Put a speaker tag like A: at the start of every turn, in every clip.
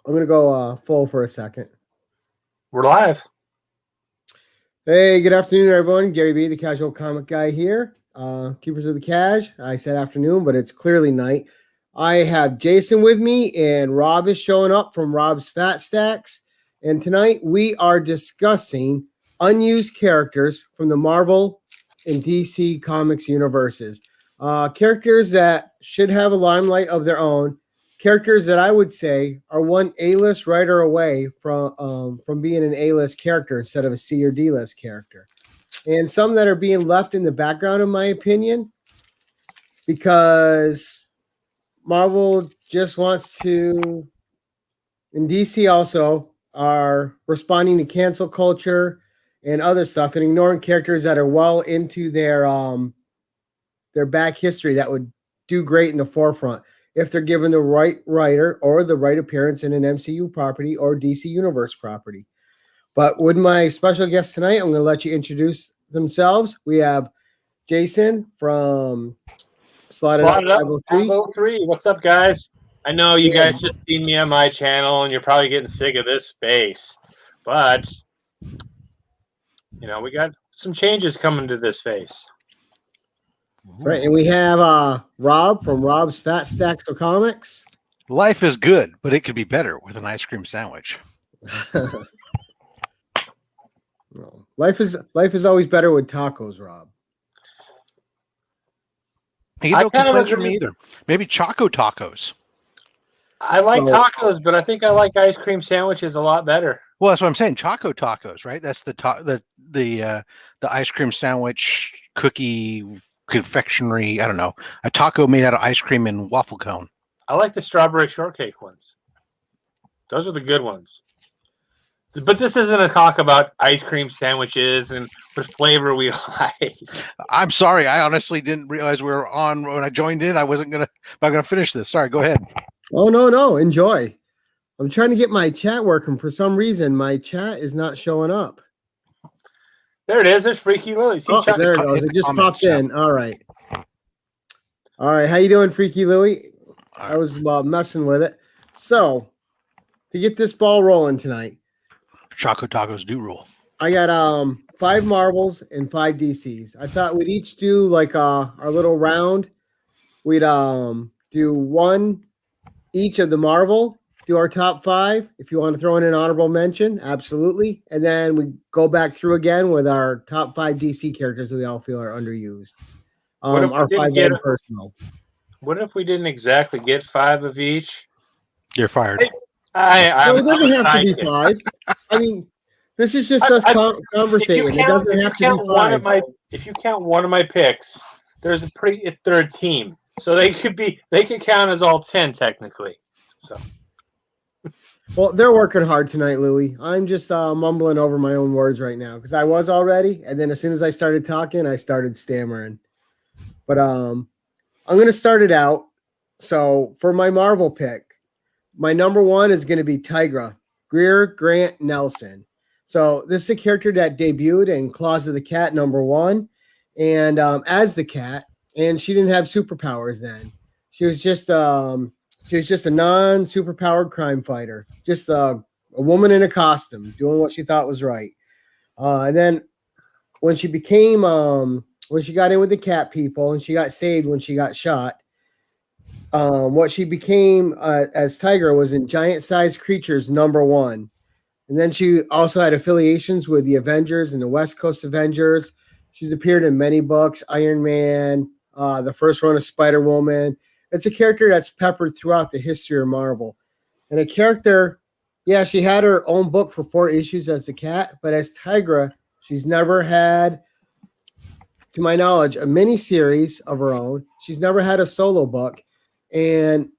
A: I'm going to go full for a second.
B: We're live.
A: Hey, good afternoon, everyone. Gary B., the casual comic guy here. Keepers of the Cash. I said afternoon, but it's clearly night. I have Jason with me, and Rob is showing up from Rob's Fat Stax. And tonight we are discussing unused characters from the Marvel and DC Comics universes. Characters that should have a limelight of their own. Characters that I would say are one A-list writer away from being an A-list character instead of a C or D-list character. And some that are being left in the background, in my opinion, because Marvel just wants to, and DC also, are responding to cancel culture and other stuff and ignoring characters that are well into their back history that would do great in the forefront if they're given the right writer or the right appearance in an MCU property or DC Universe property. But with my special guest tonight, I'm going to let you introduce themselves. We have Jason from Slotted Up
B: 503. What's up, guys? I know you guys just seen me on my channel, and you're probably getting sick of this face. But, you know, we got some changes coming to this face.
A: Right, and we have Rob from Rob's Fat Stacks of Comics.
C: Life is good, but it could be better with an ice cream sandwich.
A: No. Life is always better with tacos, Rob.
C: You don't complain from me either. Maybe Choco Tacos.
B: I like tacos, but I think I like ice cream sandwiches a lot better.
C: Well, that's what I'm saying. Choco Tacos, right? That's the ice cream sandwich cookie confectionery. I don't know, a taco made out of ice cream and waffle cone.
B: I like the strawberry shortcake ones. Those are the good ones. But this isn't a talk about ice cream sandwiches and what flavor we like.
C: I'm sorry. I honestly didn't realize we were on when I joined in. I wasn't not gonna finish this. Sorry. Go ahead.
A: Oh no. Enjoy. I'm trying to get my chat working. For some reason, my chat is not showing up.
B: There it is. There's Freaky Louie.
A: Oh, there it goes. It just popped in. All right. How you doing, Freaky Louie? I was messing with it. So, to get this ball rolling tonight,
C: Choco Tacos do rule.
A: I got 5 Marvels and 5 DCs. I thought we'd each do like our little round. We'd do one each of the Marvel, do our top 5. If you want to throw in an honorable mention, absolutely. And then we go back through again with our top 5 DC characters we all feel are underused. Our 5 personal.
B: What if we didn't exactly get 5 of each?
C: You're fired.
A: It doesn't have to be 5. I mean, this is just us conversating. It doesn't have to be 5.
B: If you count one of my picks, there's a third team, so they could count as all 10 technically. So,
A: well, they're working hard tonight, Louie. I'm just mumbling over my own words right now because I was already, and then as soon as I started talking, I started stammering. But I'm going to start it out. So for my Marvel pick, my number 1 is going to be Tigra, Greer Grant Nelson. So this is a character that debuted in Claws of the Cat #1, and as the Cat, and she didn't have superpowers then. She was just a non-superpowered crime fighter, just a woman in a costume doing what she thought was right. And then when she became when she got in with the cat people and she got saved when she got shot. What she became as Tigra was in Giant-Sized Creatures #1. And then she also had affiliations with the Avengers and the West Coast Avengers. She's appeared in many books, Iron Man, the first run of Spider-Woman. It's a character that's peppered throughout the history of Marvel. And a character, yeah, she had her own book for 4 issues as the Cat, but as Tigra, she's never had, to my knowledge, a mini-series of her own. She's never had a solo book. And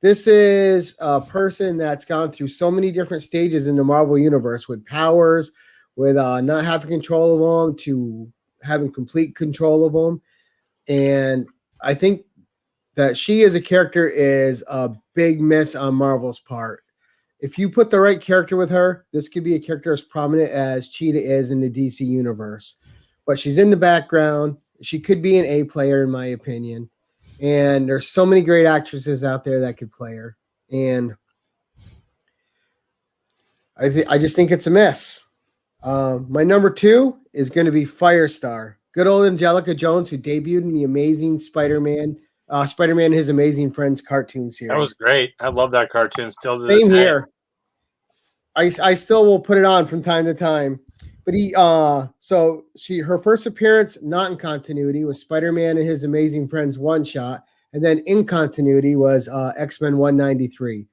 A: this is a person that's gone through so many different stages in the Marvel Universe with powers, with not having control of them to having complete control of them. And I think that she as a character is a big miss on Marvel's part. If you put the right character with her, this could be a character as prominent as Cheetah is in the DC Universe. But she's in the background. She could be an A player, in my opinion. And there's so many great actresses out there that could play her. And I just think it's a miss. My number 2 is going to be Firestar. Good old Angelica Jones, who debuted in the Amazing Spider-Man, Spider-Man and His Amazing Friends cartoon series.
B: That was great. I love that cartoon. Still to this
A: Same
B: day.
A: here. I still will put it on from time to time. But her first appearance, not in continuity, was Spider-Man and His Amazing Friends one shot, and then in continuity was X-Men 193.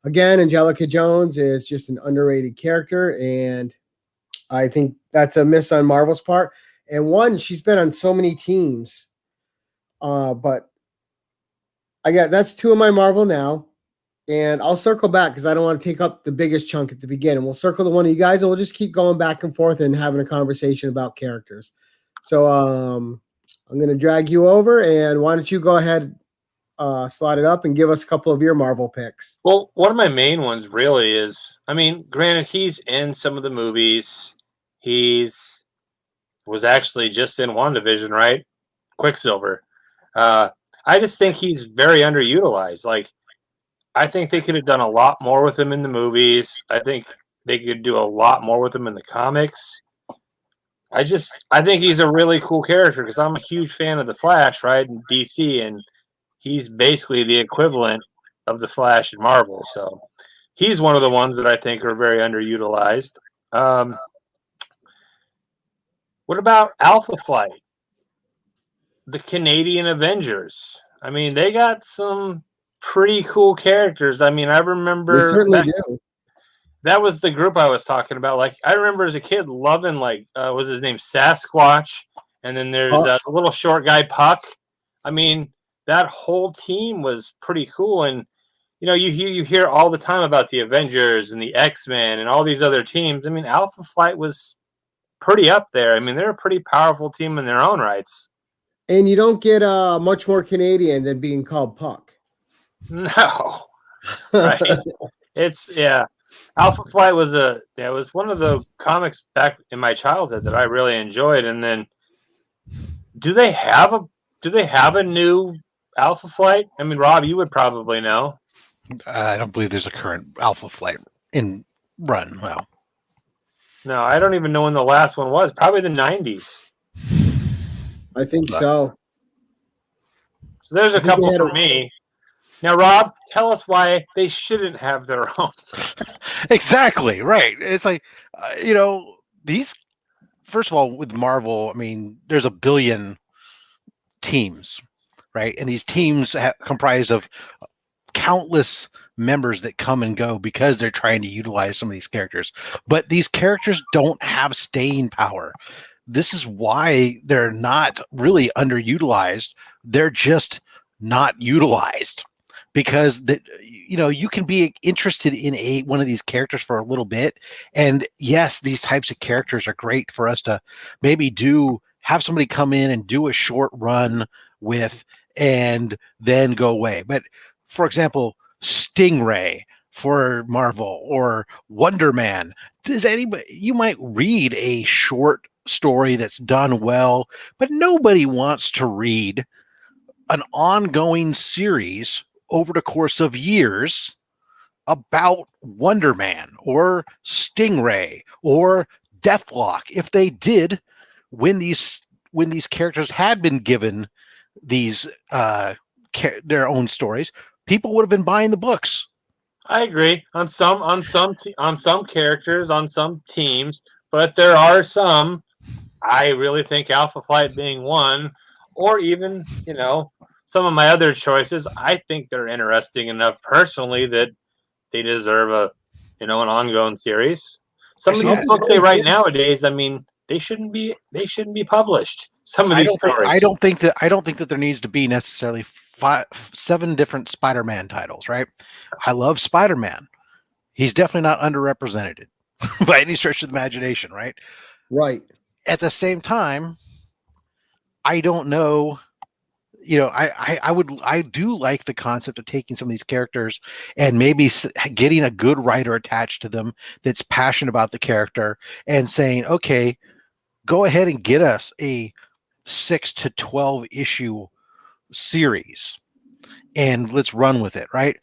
A: Again, Angelica Jones is just an underrated character, and I think that's a miss on Marvel's part. And she's been on so many teams, but that's 2 of my Marvel now. And I'll circle back because I don't want to take up the biggest chunk at the beginning. We'll circle to one of you guys, and we'll just keep going back and forth and having a conversation about characters. So I'm going to drag you over, and why don't you go ahead, slot it up, and give us a couple of your Marvel picks.
B: Well, one of my main ones really is, granted, he's in some of the movies. Was actually just in WandaVision, right? Quicksilver. I just think he's very underutilized. Like, I think they could have done a lot more with him in the movies. I think they could do a lot more with him in the comics. I think he's a really cool character because I'm a huge fan of the Flash, right, in DC, and he's basically the equivalent of the Flash in Marvel. So he's one of the ones that I think are very underutilized. What about Alpha Flight? The Canadian Avengers. They got some pretty cool characters. I remember
A: They certainly do.
B: That was the group I was talking about. Like, I remember as a kid loving, was his name Sasquatch? And then there's the little short guy, Puck. That whole team was pretty cool. And, you hear all the time about the Avengers and the X-Men and all these other teams. Alpha Flight was pretty up there. They're a pretty powerful team in their own rights.
A: And you don't get much more Canadian than being called Puck.
B: No. Right. Alpha Flight was one of the comics back in my childhood that I really enjoyed. And then do they have a new Alpha Flight? Rob, you would probably know.
C: I don't believe there's a current Alpha Flight in run. Well,
B: no, I don't even know when the last one was. Probably the 90s.
A: I think so.
B: So there's a couple for me. Now, Rob, tell us why they shouldn't have their own.
C: Exactly, right. It's like, these, first of all, with Marvel, there's a billion teams, right? And these teams comprise of countless members that come and go because they're trying to utilize some of these characters. But these characters don't have staying power. This is why they're not really underutilized. They're just not utilized. Because you can be interested in one of these characters for a little bit, and yes, these types of characters are great for us to maybe have somebody come in and do a short run with, and then go away. But for example, Stingray for Marvel or Wonder Man. You might read a short story that's done well, but nobody wants to read an ongoing series over the course of years about Wonder Man or Stingray or Deathlock. If they did, when these characters had been given these their own stories, people would have been buying the books.
B: I agree on some characters, on some teams, but there are some. I really think Alpha Flight being one, or even some of my other choices, I think they're interesting enough personally that they deserve an ongoing series. Some of these books they write nowadays, they shouldn't be published. Some of these stories.
C: I don't think that there needs to be necessarily 7 different Spider-Man titles, right? I love Spider-Man. He's definitely not underrepresented by any stretch of the imagination, right?
A: Right.
C: At the same time, I don't know. I do like the concept of taking some of these characters and maybe getting a good writer attached to them that's passionate about the character and saying, okay, go ahead and get us a 6 to 12 issue series and let's run with it. Right.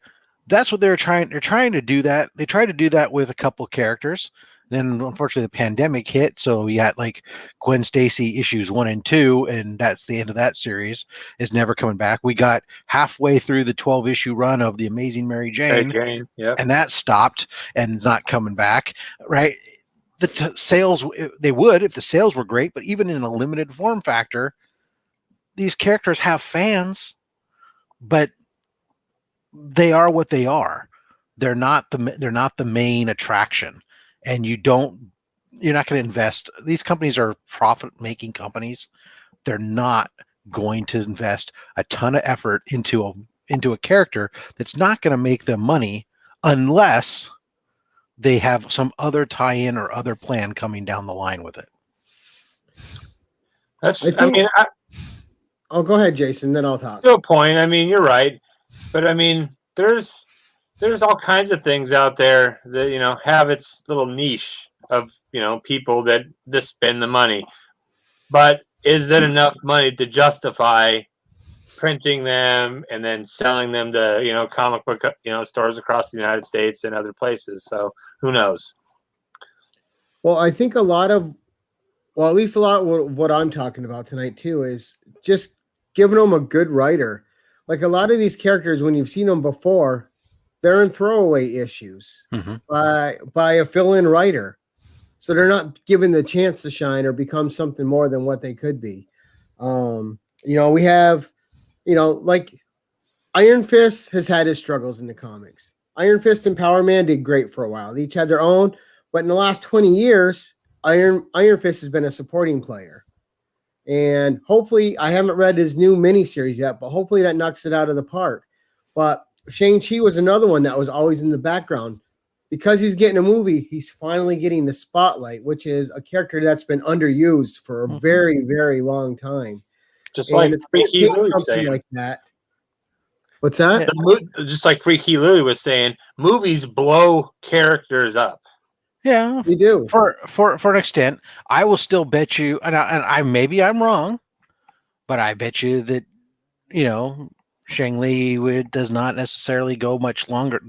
C: That's what they're trying to do that. They tried to do that with a couple characters. Then unfortunately the pandemic hit, so we got like Gwen Stacy issues 1 and 2, and that's the end of that series. Is never coming back. We got halfway through the 12-issue run of The Amazing Mary Jane,
B: yeah,
C: and that stopped and is not coming back. Right? The sales, they would if the sales were great, but even in a limited form factor, these characters have fans, but they are what they are. They're not the main attraction. And you're not going to invest. These companies are profit-making companies. They're not going to invest a ton of effort into a character that's not going to make them money unless they have some other tie-in or other plan coming down the line with it.
A: Oh, go ahead, Jason. Then I'll talk.
B: To a point. I mean, you're right, but I mean, there's all kinds of things out there that have its little niche of people that spend the money, but is that enough money to justify printing them and then selling them to comic book stores across the United States and other places? So who knows?
A: Well, I think at least a lot of what I'm talking about tonight too is just giving them a good writer. Like a lot of these characters, when you've seen them before, they're in throwaway issues by a fill-in writer. So they're not given the chance to shine or become something more than what they could be. We have, like Iron Fist has had his struggles in the comics. Iron Fist and Power Man did great for a while. They each had their own, but in the last 20 years, Iron Fist has been a supporting player. And hopefully, I haven't read his new miniseries yet, but hopefully that knocks it out of the park. But Shang-Chi was another one that was always in the background. Because he's getting a movie, he's finally getting the spotlight, which is a character that's been underused for a very, very long time.
B: Just like Freaky Louie was saying.
A: Like that. What's that?
B: Just like Freaky Louie was saying, movies blow characters up.
C: Yeah,
A: they do.
C: For an extent, I will still bet you, and I maybe I'm wrong, but I bet you that Shang Li does not necessarily go much longer.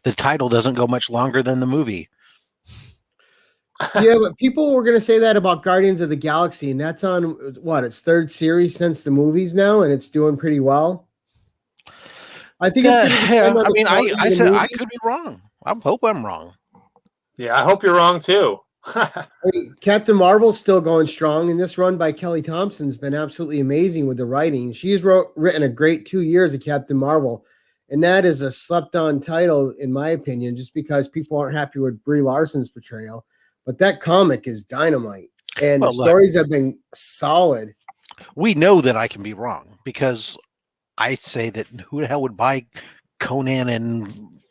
C: The title doesn't go much longer than the movie.
A: Yeah, but people were going to say that about Guardians of the Galaxy, and that's on its third series since the movies now, and it's doing pretty well. I think it's
C: I said I could be wrong. I hope I'm wrong.
B: Yeah, I hope you're wrong too.
A: Captain Marvel's still going strong, and this run by Kelly Thompson's been absolutely amazing with the writing. She's written a great 2 years of Captain Marvel, and that is a slept-on title, in my opinion, just because people aren't happy with Brie Larson's portrayal. But that comic is dynamite, and the stories have been solid.
C: We know that I can be wrong because I say that who the hell would buy Conan and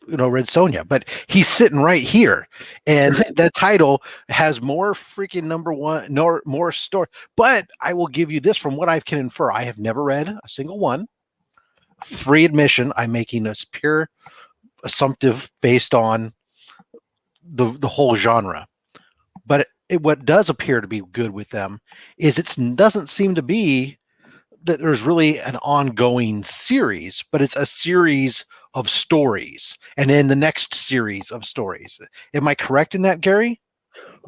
C: Red Sonja, but he's sitting right here, and the title has more freaking number one, nor more story. But I will give you this from what I can infer. I have never read a single one. Free admission. I'm making this pure assumptive based on the whole genre. But what does appear to be good with them is it doesn't seem to be that there's really an ongoing series, but it's a series of stories, and then the next series of stories. Am I correct in that, Gary?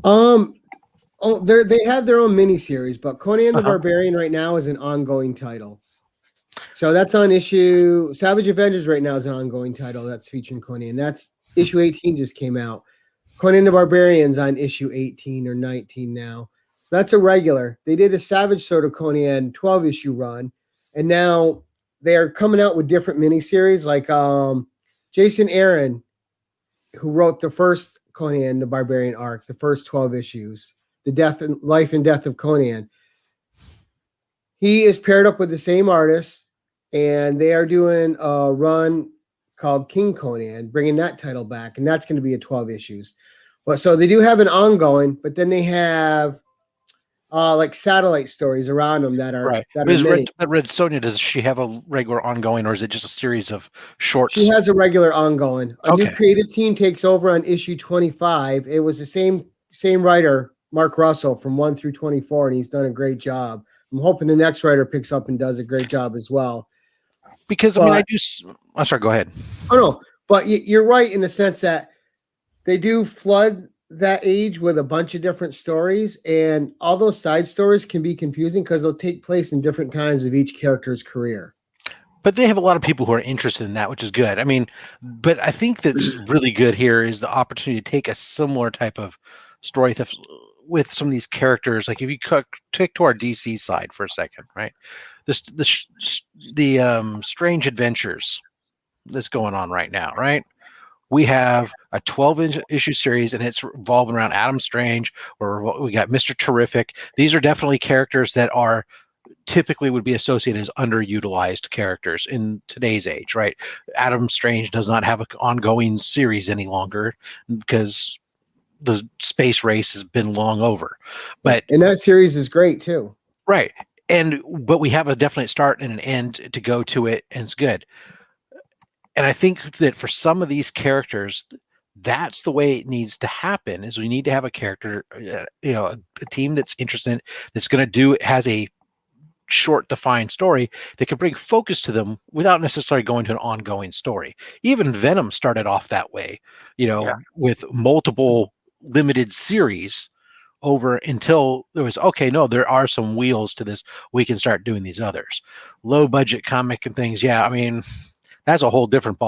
A: They have their own miniseries, but Conan the Barbarian right now is an ongoing title. So that's on issue. Savage Avengers right now is an ongoing title that's featuring Conan. That's issue 18 just came out. Conan the Barbarian's on issue 18 or 19 now. So that's a regular. They did a Savage Sword of Conan 12-issue run, and now they're coming out with different miniseries, like Jason Aaron, who wrote the first Conan the Barbarian arc, the first 12 issues, the life and death of Conan. He is paired up with the same artist, and they are doing a run called King Conan, bringing that title back, and that's going to be a 12 issues. But so they do have an ongoing, but then they have like satellite stories around them that are
C: right.
A: That
C: is
A: are
C: Red Sonja, does she have a regular ongoing, or is it just a series of shorts?
A: She has a regular ongoing. A new creative team takes over on issue 25. It was the same writer, Mark Russell, from 1 through 24, and he's done a great job. I'm hoping the next writer picks up and does a great job as well.
C: Because I do. I'm sorry. Go ahead.
A: Oh no, But you're right in the sense that they do flood that age with a bunch of different stories, and all those side stories can be confusing because they'll take place in different times of each character's career.
C: But they have a lot of people who are interested in that, which is good. I mean, but I think that's really good here is the opportunity to take a similar type of story with some of these characters. Like if you take to our DC side for a second, right? The strange adventures that's going on right now, right? We have a 12-issue series, and it's revolving around Adam Strange, or we got Mr. Terrific. These are definitely characters that are typically would be associated as underutilized characters in today's age, right? Adam Strange does not have an ongoing series any longer because the space race has been long over.
A: And that series is great too.
C: Right. But we have a definite start and an end to go to it, and it's good. And I think that for some of these characters, that's the way it needs to happen. Is we need to have a character, a team that's interested, that's going to has a short, defined story that can bring focus to them without necessarily going to an ongoing story. Even Venom started off that way, with multiple limited series over until there was there are some wheels to this. We can start doing these others, low budget comic and things. Yeah, I mean. That's a whole different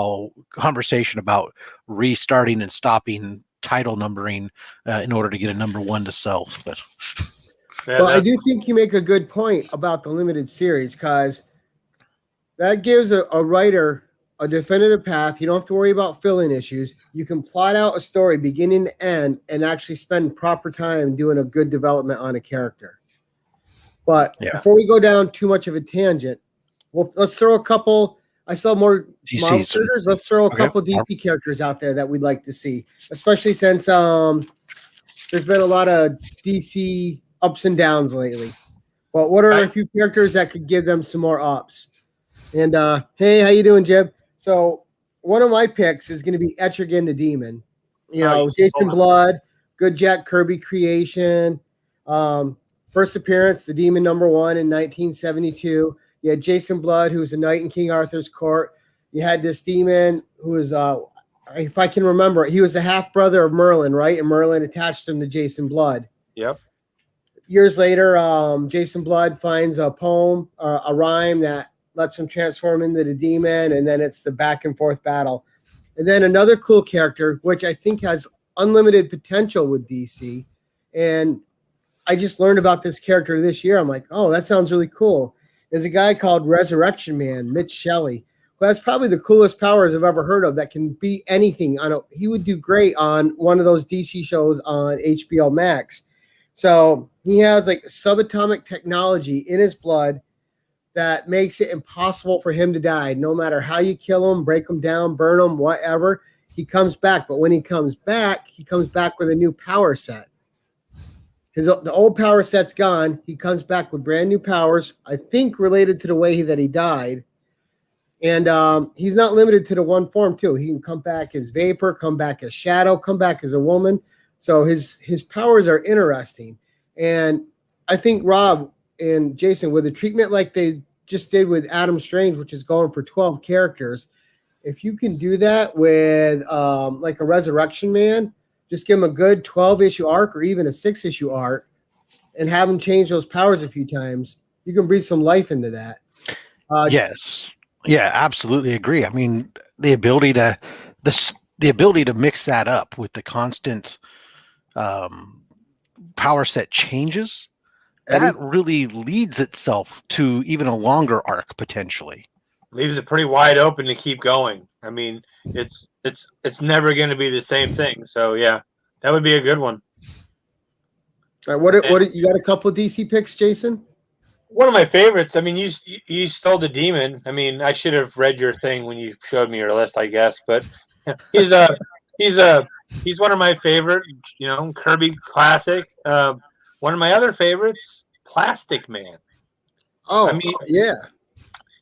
C: conversation about restarting and stopping title numbering in order to get a number one to sell. But
A: I do think you make a good point about the limited series, because that gives a writer a definitive path. You don't have to worry about fill-in issues. You can plot out a story beginning to end and actually spend proper time doing a good development on a character. But before we go down too much of a tangent, let's throw a couple. I saw more Marvel characters. Let's throw a couple DC characters out there that we'd like to see, especially since there's been a lot of DC ups and downs lately. But what are a few characters that could give them some more ups? And hey, how you doing, Jib? So one of my picks is going to be Etrigan the Demon. Jason Blood, good Jack Kirby creation. First appearance, the Demon #1 in 1972. You had Jason Blood, who was a knight in King Arthur's court. You had this demon who was, if I can remember, he was the half-brother of Merlin, right? And Merlin attached him to Jason Blood.
B: Yep.
A: Years later, Jason Blood finds a poem, a rhyme that lets him transform into the demon, and then it's the back-and-forth battle. And then another cool character, which I think has unlimited potential with DC, and I just learned about this character this year. I'm like, oh, that sounds really cool. There's a guy called Resurrection Man, Mitch Shelley, who has probably the coolest powers I've ever heard of that can beat anything. He would do great on one of those DC shows on HBO Max. So he has like subatomic technology in his blood that makes it impossible for him to die. No matter how you kill him, break him down, burn him, whatever, he comes back. But when he comes back with a new power set. The old power set's gone. He comes back with brand new powers, I think related to the way that he died. And he's not limited to the one form, too. He can come back as Vapor, come back as Shadow, come back as a woman. So his powers are interesting. And I think Rob and Jason, with a treatment like they just did with Adam Strange, which is going for 12 characters, if you can do that with like a Resurrection Man, just give him a good 12-issue arc or even a 6-issue arc and have him change those powers a few times. You can breathe some life into that.
C: Yes. Yeah, absolutely agree. I mean, the ability to mix that up with the constant power set changes, that really leads itself to even a longer arc potentially.
B: Leaves it pretty wide open to keep going. I mean, it's never going to be the same thing. So yeah, that would be a good one.
A: All right, what you got a couple of DC picks, Jason?
B: One of my favorites. I mean, you stole the Demon. I mean, I should have read your thing when you showed me your list, I guess. But he's one of my favorite. Kirby classic. One of my other favorites, Plastic Man.
A: Oh, I mean, yeah.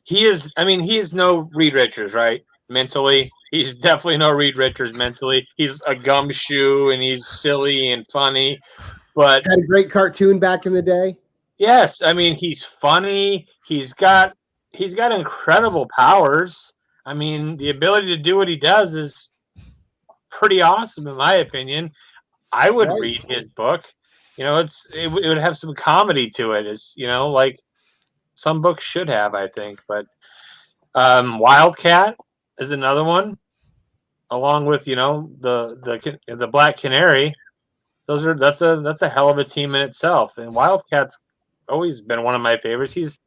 B: He is no Reed Richards, right? Mentally, he's definitely no Reed Richards mentally. He's a gumshoe and he's silly and funny, but
A: had a great cartoon back in the day.
B: Yes, I mean he's funny. He's got incredible powers. I mean, the ability to do what he does is pretty awesome, in my opinion. I would read his book. You know, it would have some comedy to it. It's, you know, like some books should have, I think. But Wildcat is another one, along with, you know, the Black Canary. That's a hell of a team in itself. And Wildcat's always been one of my favorites. He's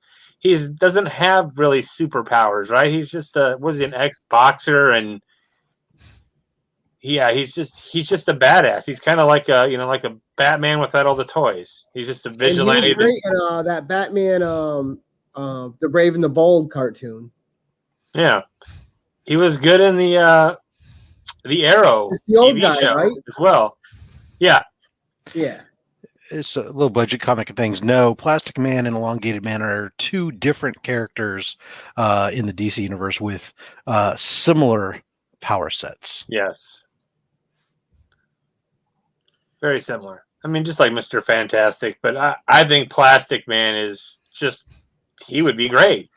B: doesn't have really superpowers, right? He's just an ex-boxer, and he's just a badass. He's kind of like like a Batman without all the toys. He's just a vigilante.
A: And he was great in that Batman, the Brave and the Bold cartoon.
B: Yeah, he was good in the Arrow.
A: It's the old
B: TV
A: guy,
B: show
A: right?
B: As well. Yeah.
A: Yeah.
C: It's a low budget comic of things. No, Plastic Man and Elongated Man are two different characters in the DC universe with similar power sets.
B: Yes. Very similar. I mean, just like Mr. Fantastic, but I think Plastic Man he would be great.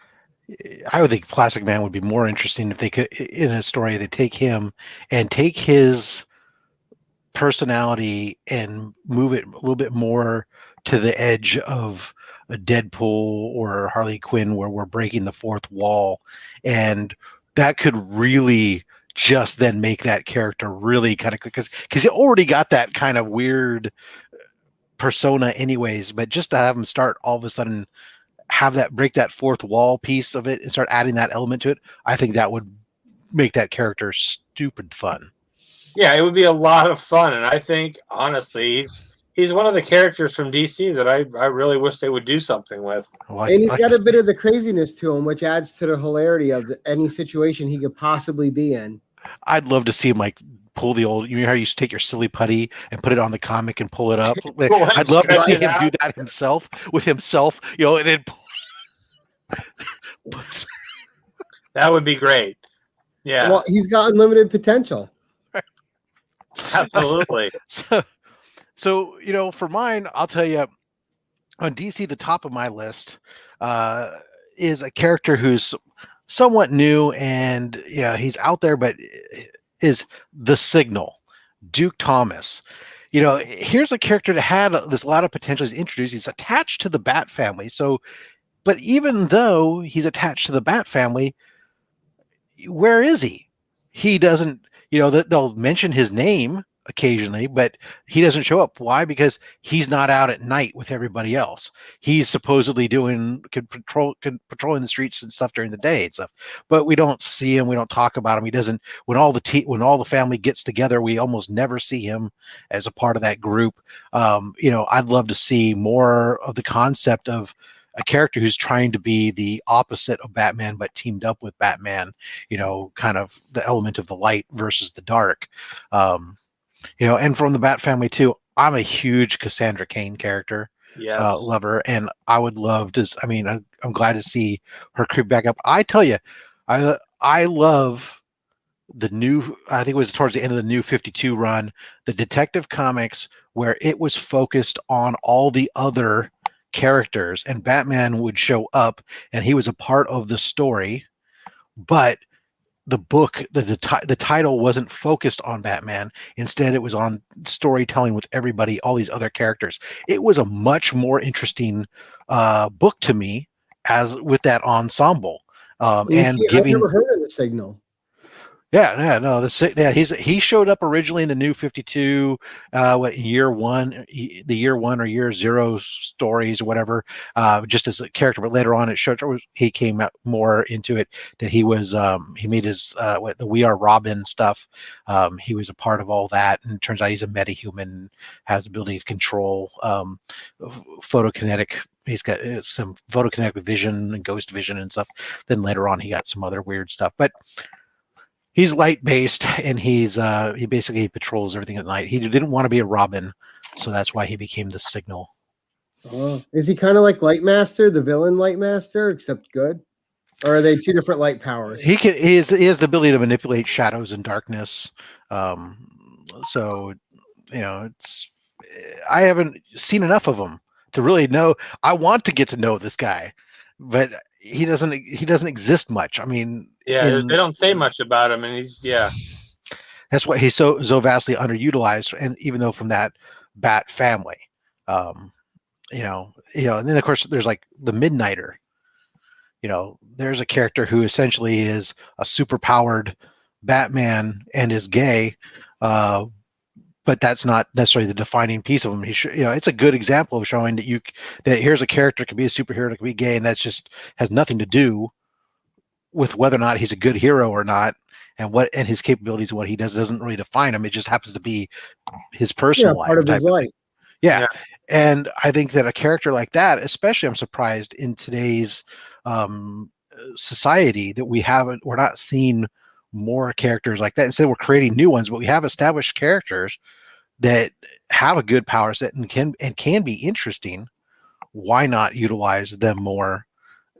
C: I would think Plastic Man would be more interesting if they could, in a story, they take him and take his personality and move it a little bit more to the edge of a Deadpool or Harley Quinn, where we're breaking the fourth wall, and that could really just then make that character really kind of, because he already got that kind of weird persona anyways, but just to have him start all of a sudden have that break that fourth wall piece of it and start adding that element to it, I think that would make that character stupid fun.
B: Yeah, it would be a lot of fun, and I think honestly he's one of the characters from DC that I really wish they would do something with.
A: And he's got a bit of the craziness to him, which adds to the hilarity of any situation he could possibly be in.
C: I'd love to see him like pull the old, you know how you used to take your silly putty and put it on the comic and pull it up? I'd love to see him do that himself, you know, and then
B: that would be great. Yeah.
A: Well, he's got unlimited potential.
B: Absolutely.
C: So, you know, for mine, I'll tell you, on DC, the top of my list is a character who's somewhat new, and yeah, he's out there, but is the Signal, Duke Thomas. You know, here's a character that had this lot of potential. He's introduced. He's attached to the Bat family. So, but even though he's attached to the Bat family, where is he? He doesn't. You know, they'll mention his name occasionally, but he doesn't show up. Why? Because he's not out at night with everybody else. He's supposedly patrolling the streets and stuff during the day and stuff. But we don't see him. We don't talk about him. He doesn't. When all the family gets together, we almost never see him as a part of that group. You know, I'd love to see more of the concept of a character who's trying to be the opposite of Batman, but teamed up with Batman, you know, kind of the element of the light versus the dark. You know, and from the Bat family too, I'm a huge Cassandra Kane character lover, and I would love to, I mean, I'm glad to see her creep back up. I tell you, I love the new, I think it was towards the end of the New 52 run, the Detective Comics, where it was focused on all the other characters, and Batman would show up and he was a part of the story, but the book, the title wasn't focused on Batman. Instead, it was on storytelling with everybody, all these other characters. It was a much more interesting book to me, as with that ensemble. And
A: I've never heard of the Signal.
C: He showed up originally in the New 52, year one or year zero stories or whatever, just as a character. But later on, he came out more into it, that he was he made his the We Are Robin stuff. He was a part of all that, and it turns out he's a metahuman, has the ability to control photokinetic. He's got some photokinetic vision and ghost vision and stuff. Then later on, he got some other weird stuff, but he's light based, and he basically patrols everything at night. He didn't want to be a Robin, so that's why he became the Signal.
A: Is he kind of like Lightmaster, the villain Lightmaster, except good? Or are they two different light powers?
C: He has the ability to manipulate shadows and darkness. So, you know, I haven't seen enough of him to really know. I want to get to know this guy, but he doesn't exist much. I mean,
B: Yeah, they don't say much about him, and
C: that's why he's so vastly underutilized, and even though from that Bat family, and then of course there's like the Midnighter. There's a character who essentially is a super powered Batman and is gay, but that's not necessarily the defining piece of him. It's a good example of showing that here's a character could be a superhero, it could be gay, and that's just has nothing to do with whether or not he's a good hero or not, and his capabilities and what he does doesn't really define him. It just happens to be his personal life,
A: part of his life.
C: Yeah. And I think that a character like that, especially, I'm surprised in today's society that we're not seeing more characters like that. Instead, we're creating new ones, but we have established characters that have a good power set and can be interesting. Why not utilize them more?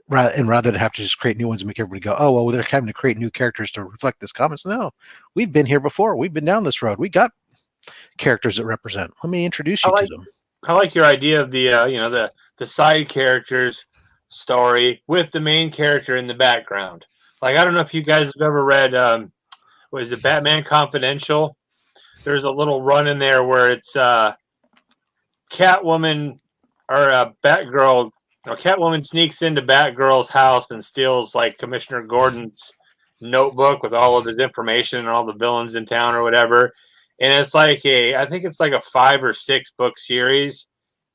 C: Rather than have to just create new ones and make everybody go, oh, well, they're having to create new characters to reflect this comments. No, we've been here before. We've been down this road. We got characters that represent. Let me introduce you to them.
B: I like your idea of the side characters story with the main character in the background. Like, I don't know if you guys have ever read, what is it, Batman Confidential? There's a little run in there where it's Catwoman or Batgirl. Catwoman sneaks into Batgirl's house and steals like Commissioner Gordon's notebook with all of his information and all the villains in town or whatever. And it's like I think it's like a 5 or 6 book series,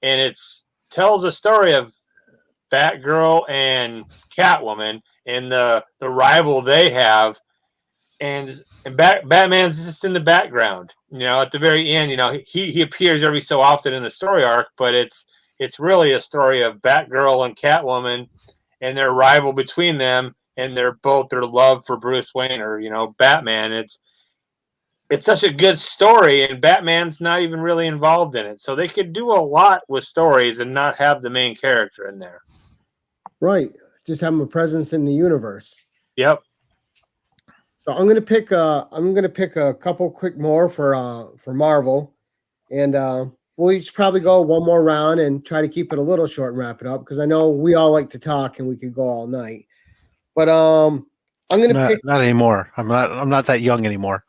B: and it tells a story of Batgirl and Catwoman and the rival they have, and Batman's just in the background. At the very end, he appears every so often in the story arc, but it's really a story of Batgirl and Catwoman and their rival between them, and their love for Bruce Wayne or Batman. It's such a good story, and Batman's not even really involved in it. So they could do a lot with stories and not have the main character in there.
A: Right. Just have him a presence in the universe.
B: Yep.
A: So I'm gonna pick a couple quick more for Marvel, and we'll each probably go one more round and try to keep it a little short and wrap it up, because I know we all like to talk and we could go all night. But I'm gonna pick
C: not anymore. I'm not that young anymore.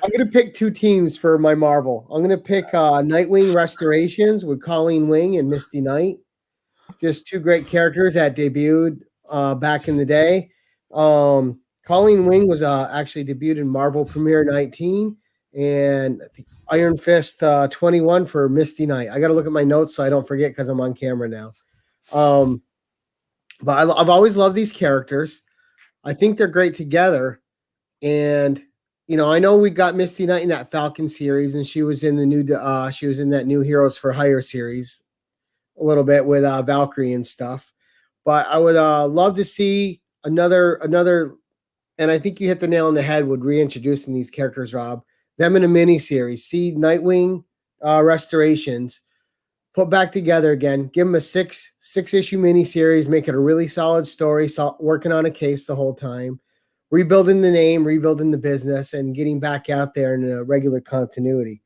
A: I'm going to pick 2 teams for my Marvel. I'm going to pick Nightwing Restorations with Colleen Wing and Misty Knight. Just 2 great characters that debuted back in the day. Colleen Wing was actually debuted in Marvel Premiere 19, and I think Iron Fist 21 for Misty Knight. I got to look at my notes so I don't forget, because I'm on camera now. But I've always loved these characters. I think they're great together. And I know we got Misty Knight in that Falcon series, and she was in that new Heroes for Hire series a little bit with Valkyrie and stuff. But I would love to see another, and I think you hit the nail on the head with reintroducing these characters, Rob. Them in a mini series. See Nightwing Restorations put back together again. Give them a 6-issue mini series. Make it a really solid story. Working on a case the whole time. Rebuilding the name, rebuilding the business, and getting back out there in a regular continuity.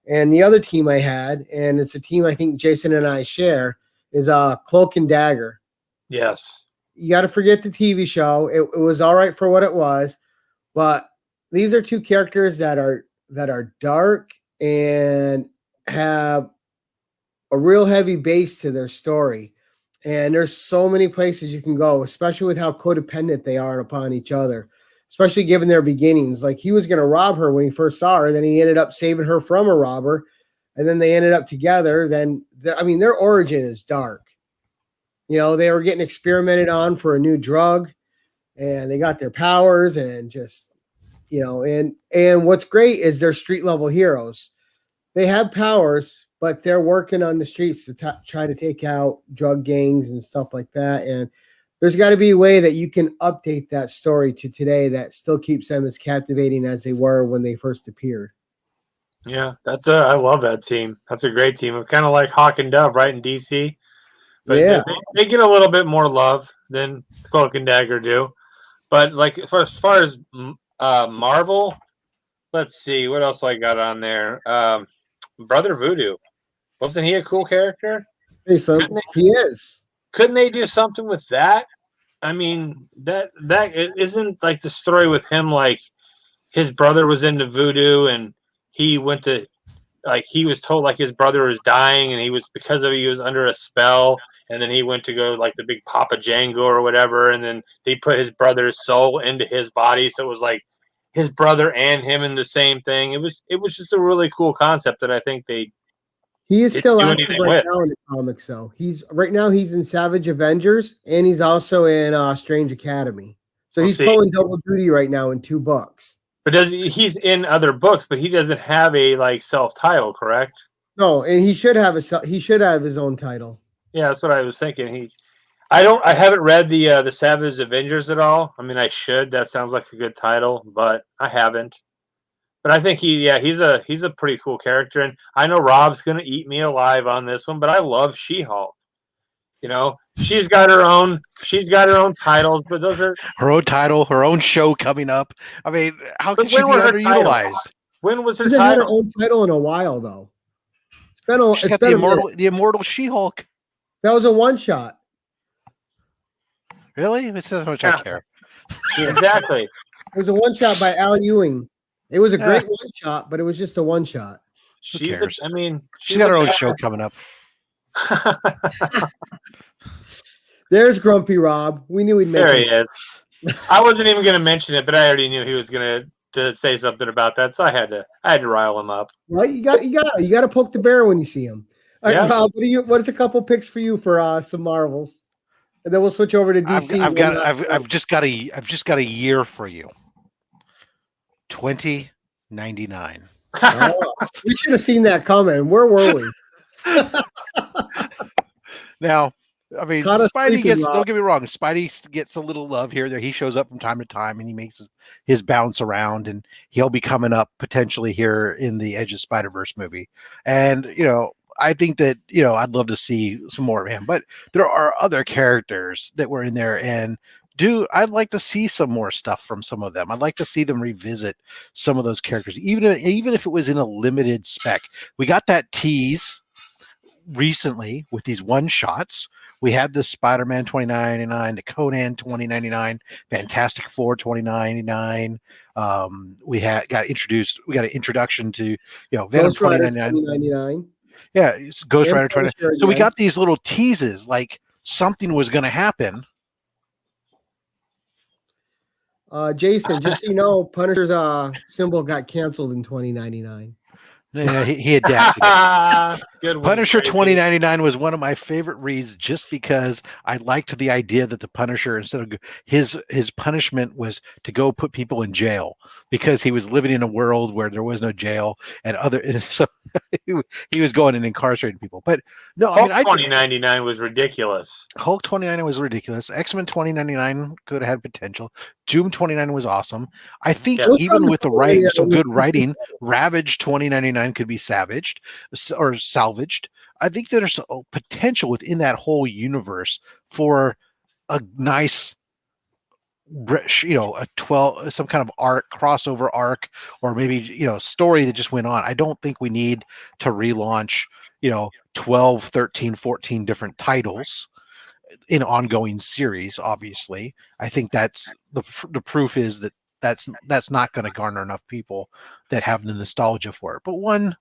A: And the other team I had, and it's a team I think Jason and I share, is Cloak and Dagger.
B: Yes.
A: You got to forget the TV show. It was all right for what it was, but these are 2 characters that are dark and have a real heavy base to their story. And there's so many places you can go, especially with how codependent they are upon each other, especially given their beginnings. Like, he was going to rob her when he first saw her. Then he ended up saving her from a robber. And then they ended up together. Then, their origin is dark. They were getting experimented on for a new drug, and they got their powers, and just, and what's great is they're street level heroes. They have powers, but they're working on the streets to try to take out drug gangs and stuff like that. And there's got to be a way that you can update that story to today that still keeps them as captivating as they were when they first appeared.
B: Yeah, I love that team. That's a great team. I'm kind of like Hawk and Dove, right, in DC. But yeah, they get a little bit more love than Cloak and Dagger do. But like, as far as Marvel, let's see, what else I got on there? Brother Voodoo. Wasn't he a cool character?
A: He is.
B: Couldn't they do something with that? I mean, that it isn't like the story with him. Like his brother was into voodoo, and he went to like he was told like his brother was dying, and he was because of it, he was under a spell, and then he went to go like the big Papa Django or whatever, and then they put his brother's soul into his body, so it was like his brother and him in the same thing. It was just a really cool concept that I think they
A: He is
B: didn't
A: still
B: do
A: active
B: anything
A: right
B: with.
A: now in the comics, though. He's in Savage Avengers, and he's also in Strange Academy. So
B: We'll
A: he's
B: see.
A: pulling double duty right now in 2 books.
B: But he's in other books, but he doesn't have a like self-title, correct?
A: No, and he should have his own title.
B: Yeah, that's what I was thinking. I haven't read the Savage Avengers at all. I mean, I should. That sounds like a good title, but I haven't. But I think he's a pretty cool character, and I know Rob's gonna eat me alive on this one, but I love She-Hulk. You know, she's got her own titles, but those are
C: Her own title, her own show coming up. I mean, how
B: But
C: can she
B: when
C: be
B: were her
C: underutilized?
B: when was
A: She
B: her
A: hasn't had her
B: title?
A: own title in a while, though.
C: She's
A: It's
C: got
A: been
C: the immortal She-Hulk.
A: That was a one-shot.
C: Really? It says how much
B: Yeah.
C: I care.
B: Exactly.
A: It was a one-shot by Al Ewing. It was a great one-shot, but it was just a one-shot.
C: cares?
B: She's
C: got her own
B: bad-
C: show coming up.
A: There's Grumpy Rob. We knew he'd make
B: There he
A: it.
B: is. I wasn't even going to mention it, but I already knew he was going to say something about that, so I had to rile him up.
A: Right? You got to poke the bear when you see him. All right,
B: Yeah.
A: Rob, what's a couple picks for you for some Marvels? And then we'll switch over to DC.
C: I've just got a year for you. 2099.
A: Oh, we should have seen that coming. Where were we?
C: Now, I mean,
A: Caught us
C: Spidey
A: sleeping,
C: gets,
A: Rob.
C: don't get me wrong, Spidey gets a little love here. There, he shows up from time to time and he makes his bounce around, and he'll be coming up potentially here in the Edge of Spider-Verse movie. And, I think that, I'd love to see some more of him, but there are other characters that were in there, and I'd like to see some more stuff from some of them. I'd like to see them revisit some of those characters, even if it was in a limited spec. We got that tease recently with these one shots. We had the Spider-Man 2099, the Conan 2099, Fantastic Four 2099. We got an introduction to Venom
A: Ghost Rider
C: 2099.
A: 2099.
C: Yeah, it's Ghost Rider 20.
A: Punisher
C: So we
A: again.
C: got these little teases like something was going to happen.
A: Jason, just so you know, Punisher's symbol got canceled in 2099.
C: Yeah, he adapted it.
B: Good one,
C: Punisher
B: Tracy.
C: 2099 was one of my favorite reads just because I liked the idea that the Punisher, instead of his punishment was to go put people in jail because he was living in a world where there was no jail and so he was going and incarcerating people. But no,
B: Hulk
C: I mean,
B: 2099 was ridiculous.
C: Hulk 2099 was ridiculous. X-Men 2099 could have had potential. Doom 2099 was awesome. I think
B: Yeah.
C: even with the writing, some good writing, Ravage 2099 could be salvaged. I think there's a potential within that whole universe for a nice, a 12, some kind of crossover arc, or maybe, story that just went on. I don't think we need to relaunch, 12, 13, 14 different titles in ongoing series. Obviously, I think that's the proof is that's not going to garner enough people that have the nostalgia for it. But one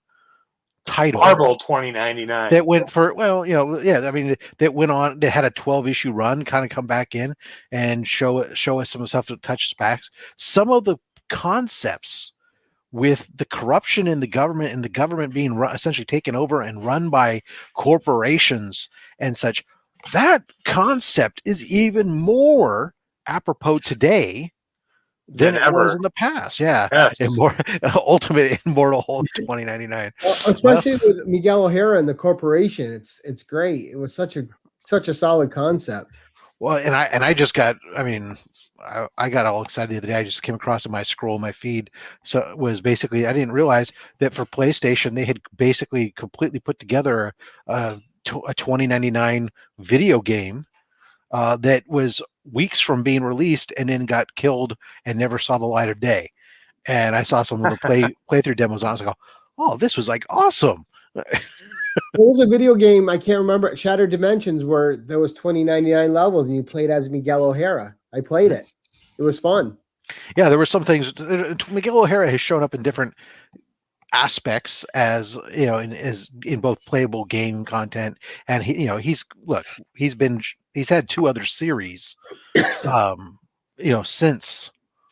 C: title
B: Marvel 2099
C: that went for, that went on, that had a 12-issue run, kind of come back in and show us some of the stuff that touches back some of the concepts with the corruption in the government and the government being essentially taken over and run by corporations and such. That concept is even more apropos today than it was in the past. Yeah.
B: Yes.
C: And more Ultimate Immortal Hulk 2099.
A: Well, especially with Miguel O'Hara and the corporation, it's great. It was such a solid concept.
C: Well, and I just got, I got all excited the other day. I just came across in my scroll, my feed. So it was basically, I didn't realize that for PlayStation, they had basically completely put together a 2099 video game that was weeks from being released and then got killed and never saw the light of day. And I saw some of the playthrough demos on. I was like, oh, this was like awesome.
A: There was a video game, I can't remember, Shattered Dimensions, where there was 2099 levels and you played as Miguel O'Hara. I played it. It was fun.
C: Yeah, there were some things. Miguel O'Hara has shown up in different aspects, as you know, in both playable game content, and he's had 2 other series, since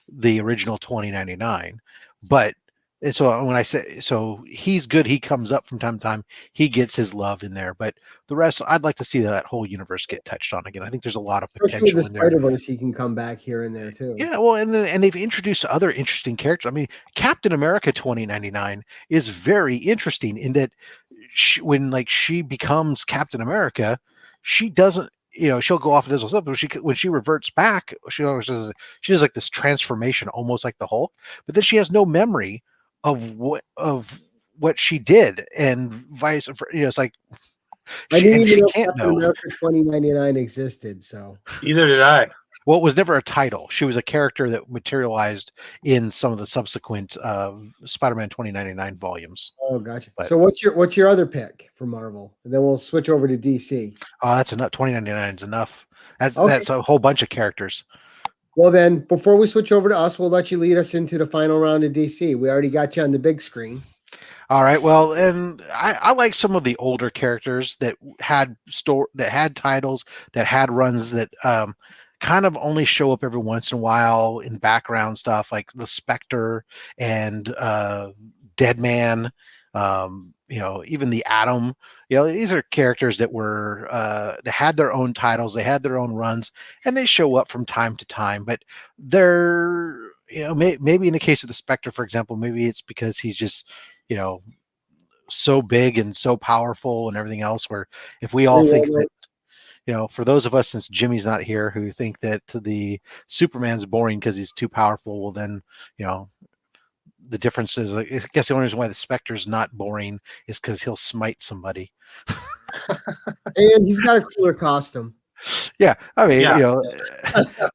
C: the original 2099, but. And so when I say so, he's good. He comes up from time to time. He gets his love in there, but the rest, I'd like to see that whole universe get touched on again. I think there's a lot of
A: Especially
C: potential
A: with
C: in
A: the
C: there.
A: Spider-Verse, he can come back here and there too.
C: Yeah, well, and they've introduced other interesting characters. I mean, Captain America 2099 is very interesting in that when she becomes Captain America, she doesn't, she'll go off and does stuff, but when she reverts back, she does like this transformation, almost like the Hulk, but then she has no memory of what she did, and vice versa. It's like
A: I didn't even know
C: can't
A: Captain
C: know.
A: America 2099 existed, so.
B: Either did I.
C: Well, it was never a title. She was a character that materialized in some of the subsequent Spider-Man 2099 volumes.
A: Oh, gotcha.
C: But,
A: so what's your other pick for Marvel? And then we'll switch over to DC.
C: Oh, that's enough. 2099 is enough. That's a whole bunch of characters.
A: Well, then, before we switch over to us, we'll let you lead us into the final round of DC. We already got you on the big screen.
C: All right. Well, and I like some of the older characters that had titles, that had runs, that kind of only show up every once in a while in background stuff, like the Spectre and Deadman. Even the Atom. These are characters that were that had their own titles, they had their own runs, and they show up from time to time. But they're maybe in the case of the Spectre, for example, maybe it's because he's just so big and so powerful and everything else. Where if we all think that, for those of us, since Jimmy's not here, who think that the Superman's boring because he's too powerful, well then the difference is, I guess the only reason why the Spectre's not boring is because he'll smite somebody.
A: And he's got a cooler costume.
C: Yeah, I mean,
B: Yeah.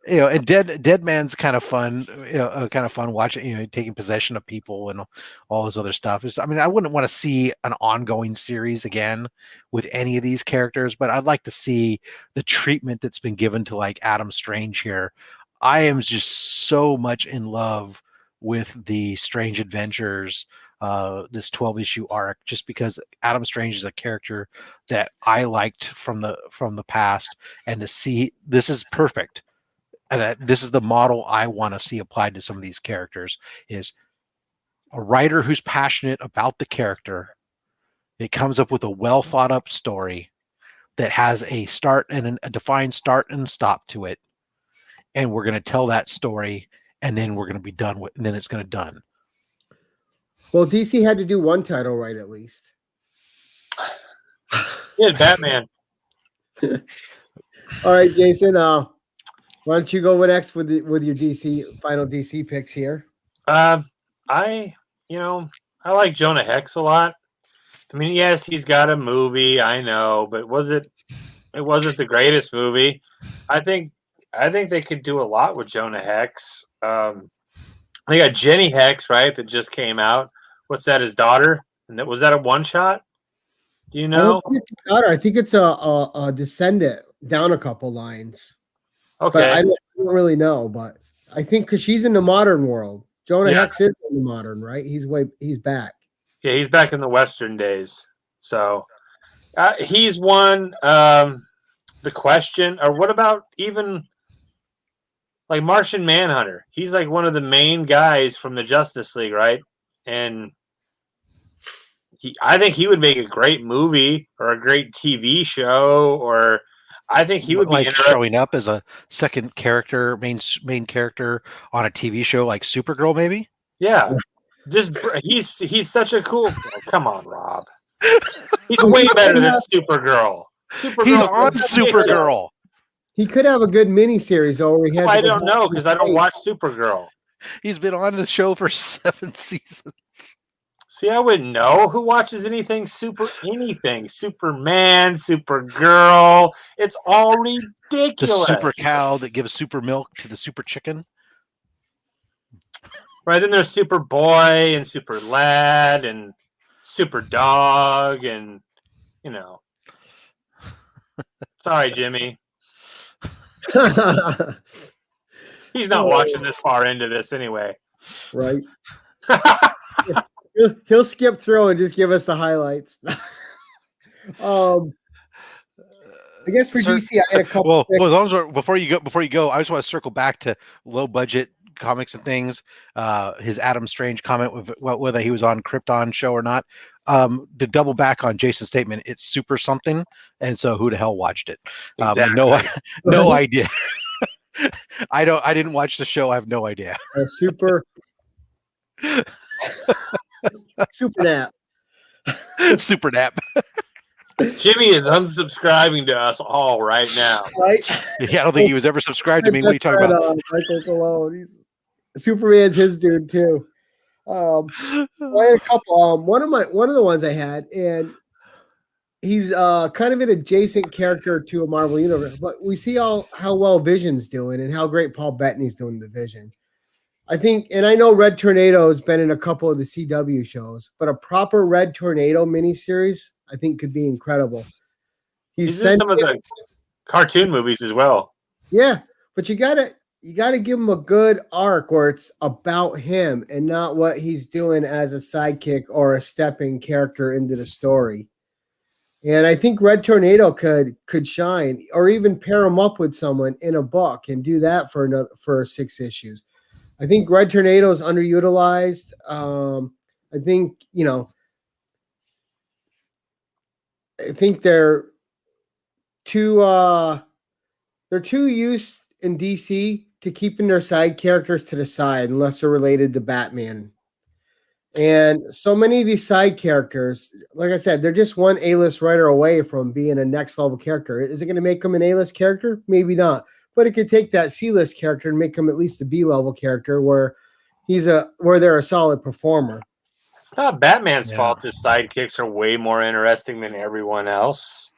C: and Dead Man's kind of fun. Kind of fun watching. Taking possession of people and all this other stuff. I wouldn't want to see an ongoing series again with any of these characters, but I'd like to see the treatment that's been given to like Adam Strange here. I am just so much in love with the Strange Adventures, this 12-issue arc, just because Adam Strange is a character that I liked from the past, and to see this is perfect, and this is the model I want to see applied to some of these characters, is a writer who's passionate about the character. It comes up with a well thought up story that has a start and a defined start and stop to it, and we're going to tell that story, and then we're going to be done with, and then it's going to done.
A: Well, DC had to do one title right, at least.
B: Yeah, Batman.
A: All right, Jason. Why don't you go next with your final DC picks here?
B: I like Jonah Hex a lot. I mean, yes, he's got a movie, I know, but it wasn't the greatest movie. I think they could do a lot with Jonah Hex. They got Jenny Hex, right, that just came out. What's that, his daughter? And was that a one shot? Do you know?
A: I think it's a descendant down a couple lines.
B: Okay.
A: But I don't really know, but I think because she's in the modern world. Jonah Hex is in the modern, right? He's back.
B: Yeah, he's back in the Western days. So he's won the question. Or what about even like Martian Manhunter? He's like one of the main guys from the Justice League, right? And I think he would make a great movie or a great TV show, or I think he would be
C: like showing up as a second character, main character on a TV show like Supergirl, maybe.
B: Yeah, just he's such a cool. Come on, Rob. He's way better than Supergirl.
C: He's on Supergirl.
A: He could have a good miniseries over.
B: I don't know because I don't watch Supergirl.
C: He's been on the show for 7 seasons.
B: See, I wouldn't know. Who watches anything? Superman, Supergirl. It's all ridiculous.
C: The super cow that gives super milk to the super chicken.
B: Right, then there's Superboy and Super Lad and Super Dog and you know. Sorry, Jimmy. He's not watching this far into this anyway.
A: Right. He'll skip through and just give us the highlights. I guess for DC, I had a couple.
C: Well, as long as before you go, I just want to circle back to low budget comics and things. His Adam Strange comment with whether he was on Krypton show or not. To double back on Jason's statement, it's super something, and so who the hell watched it?
B: Exactly.
C: No idea. I didn't watch the show. I have no idea.
A: Super nap.
C: Super nap.
B: Jimmy is unsubscribing to us all right now.
A: Right?
C: Yeah, I don't think he was ever subscribed to me. What are you talking about?
A: Michael Cologne. Superman's his dude too. I had a couple. One of the ones I had, and he's kind of an adjacent character to a Marvel universe, but we see how well Vision's doing and how great Paul Bettany's doing the Vision. I think, and I know Red Tornado has been in a couple of the CW shows, but a proper Red Tornado miniseries, I think, could be incredible.
B: He's in some of the cartoon movies as well.
A: Yeah, but you gotta give him a good arc where it's about him and not what he's doing as a sidekick or a stepping character into the story. And I think Red Tornado could shine, or even pair him up with someone in a book and do that for 6 issues. I think Red Tornado is underutilized. I think they're too used in DC to keeping their side characters to the side unless they're related to Batman. And so many of these side characters, like I said, they're just one A-list writer away from being a next level character. Is it going to make them an A-list character? Maybe not. But it could take that C-list character and make him at least a B-level character where they're a solid performer.
B: It's not Batman's fault his sidekicks are way more interesting than everyone else.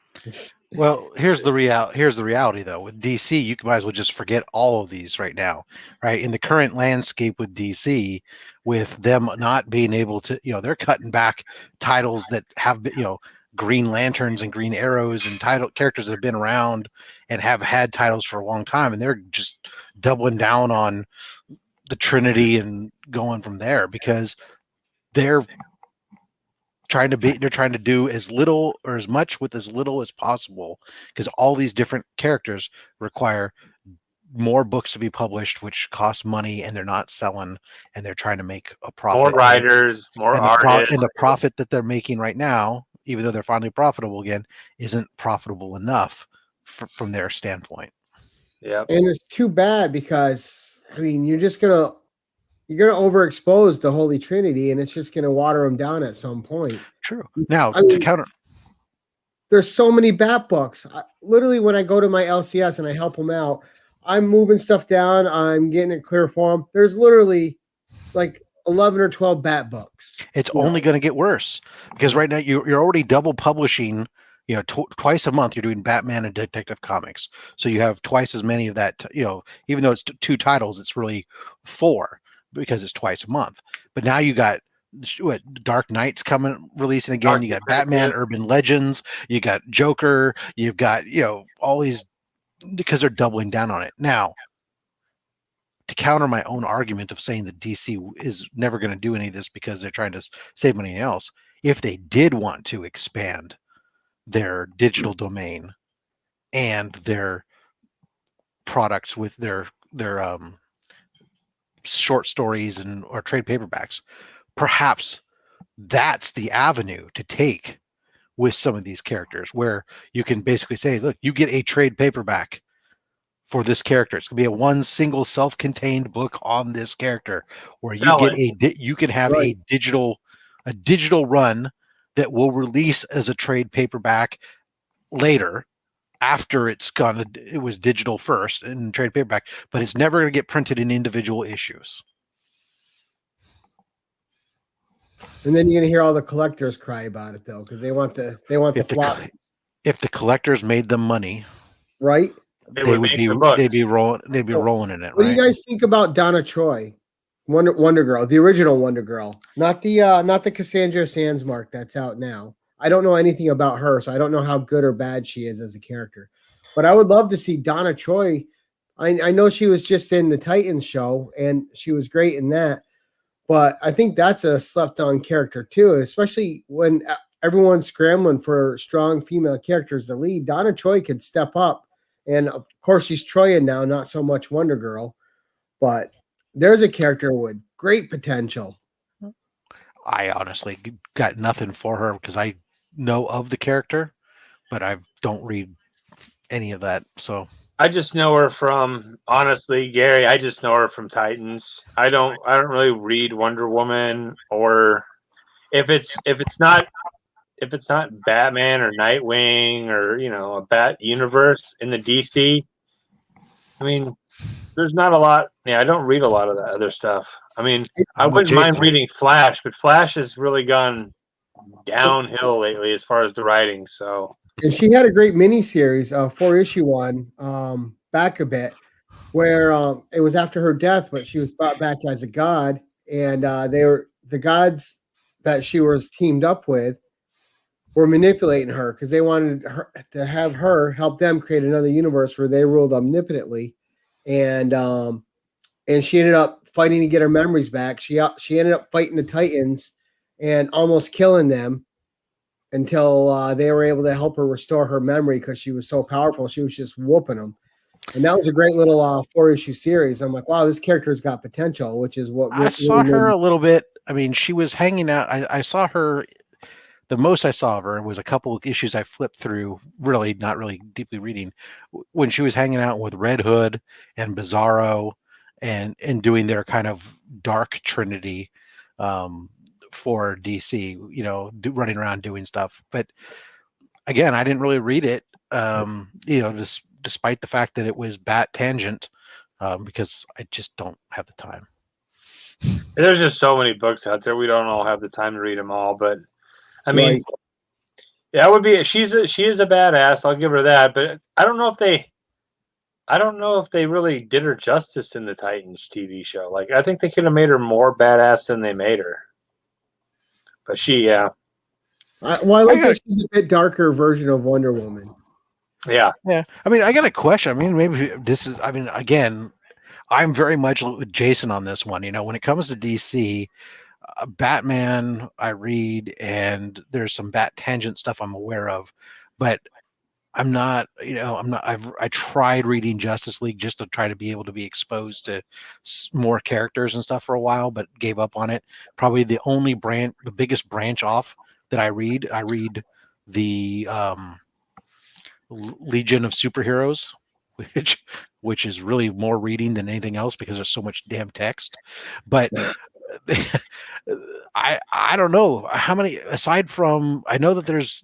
C: Well, here's the reality though. With DC, you might as well just forget all of these right now, right? In the current landscape with DC, with them not being able to, they're cutting back titles that have been, Green Lanterns and Green Arrows and characters that have been around and have had titles for a long time, and they're just doubling down on the Trinity and going from there because they're trying to do as little or as much with as little as possible, because all these different characters require more books to be published, which cost money, and they're not selling, and they're trying to make a profit.
B: More writers, more artists.
C: And the profit that they're making right now, even though they're finally profitable again, isn't profitable enough from their standpoint.
B: Yeah.
A: And it's too bad because, you're just going to overexpose the Holy Trinity, and it's just going to water them down at some point.
C: True. Now, to counter,
A: there's so many Bat books. Literally, when I go to my LCS and I help them out, I'm moving stuff down. I'm getting it clear form. There's literally like 11 or 12 Bat books.
C: It's only going to get worse because right now you're already double publishing. Twice a month you're doing Batman and Detective Comics, so you have twice as many of that. Even though it's 2 titles, it's really 4. Because it's twice a month. But now you got Dark Knight's releasing again. You got Batman Urban Legends, you got Joker, you've got all these, because they're doubling down on it. Now, to counter my own argument of saying that DC is never going to do any of this because they're trying to save money else, if they did want to expand their digital domain and their products with their short stories or trade paperbacks, perhaps that's the avenue to take with some of these characters, where you can basically say, look, you get a trade paperback for this character. It's gonna be a one single self-contained book on this character, where you can have a digital run that will release as a trade paperback later, after it was digital first and trade paperback, but it's never going to get printed in individual issues.
A: And then you're going to hear all the collectors cry about it though, because they want the flop.
C: If the collectors made them money,
A: right?
C: They'd be rolling in it.
A: What do you guys think about Donna Troy, Wonder Girl, the original Wonder Girl, not the Cassandra Sandsmark that's out now? I don't know anything about her, so I don't know how good or bad she is as a character. But I would love to see Donna Troy. I know she was just in the Titans show, and she was great in that. But I think that's a slept-on character too, especially when everyone's scrambling for strong female characters to lead. Donna Troy could step up, and of course she's Troyan now, not so much Wonder Girl. But there's a character with great potential.
C: I honestly got nothing for her because I know of the character, but I don't read any of that. So
B: I just know her from, honestly, Gary. I just know her from Titans. I don't really read Wonder Woman, or if it's not Batman or Nightwing or a Bat universe in the DC. I mean, there's not a lot. Yeah, I don't read a lot of that other stuff. I mean, I wouldn't mind reading Flash, but Flash has really gone downhill lately as far as the writing. So,
A: and she had a great miniseries, 4-issue one, back a bit, where it was after her death, but she was brought back as a god, and they were the gods that she was teamed up with were manipulating her because they wanted her to have her help them create another universe where they ruled omnipotently, and she ended up fighting to get her memories back. She ended up fighting the Titans and almost killing them until they were able to help her restore her memory because she was so powerful. She was just whooping them. And that was a great little 4-issue series. I'm like, wow, this character's got potential, which is what
C: I saw her a little bit. I mean, she was hanging out. I saw her. The most I saw of her was a couple of issues I flipped through, really not really deeply reading, when she was hanging out with Red Hood and Bizarro and doing their kind of dark trinity for DC, running around doing stuff. But again, I didn't really read it, despite the fact that it was Bat Tangent, because I just don't have the time.
B: There's just so many books out there. We don't all have the time to read them all, but I mean,
A: Right.
B: that would be. She is a badass. I'll give her that. But I don't know if they really did her justice in the Titans TV show. Like, I think they could have made her more badass than they made her. But I
A: like that she's a bit darker version of Wonder Woman.
B: Yeah.
C: I mean, I got a question. I mean, maybe this is. I mean, again, I'm very much with Jason on this one. When it comes to DC. Batman I read, and there's some Bat Tangent stuff I'm aware of, but I tried reading Justice League just to try to be able to be exposed to more characters and stuff for a while, but gave up on it. Probably the biggest branch off that I read the Legion of Superheroes, which is really more reading than anything else because there's so much damn text. But I don't know how many, aside from, I know that there's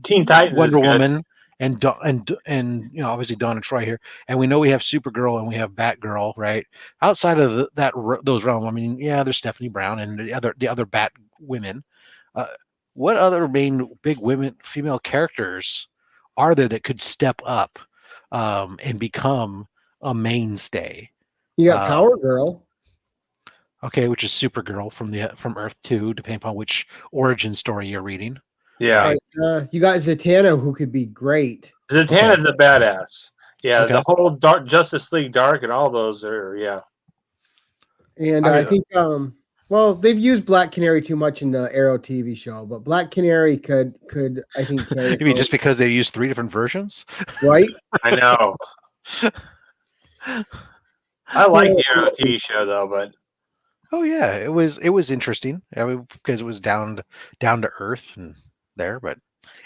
B: Teen Titans,
C: Wonder Woman and obviously Donna Troy here, and we know we have Supergirl and we have Batgirl, right? Outside of those realms, I mean, yeah, there's Stephanie Brown and the other Bat women. What other main big female characters are there that could step up and become a mainstay?
A: You got Power Girl.
C: Okay, which is Supergirl from Earth 2, depending upon which origin story you're reading.
B: Yeah.
A: You got Zatanna, who could be great.
B: Zatanna's a badass. Yeah, the whole Justice League Dark and all those are, yeah.
A: And I think, they've used Black Canary too much in the Arrow TV show, but Black Canary could I think.
C: You mean just because they use 3 different versions?
A: Right?
B: I know. I like the Arrow TV show though, but.
C: Oh yeah, it was interesting. I mean, because it was down to earth and there,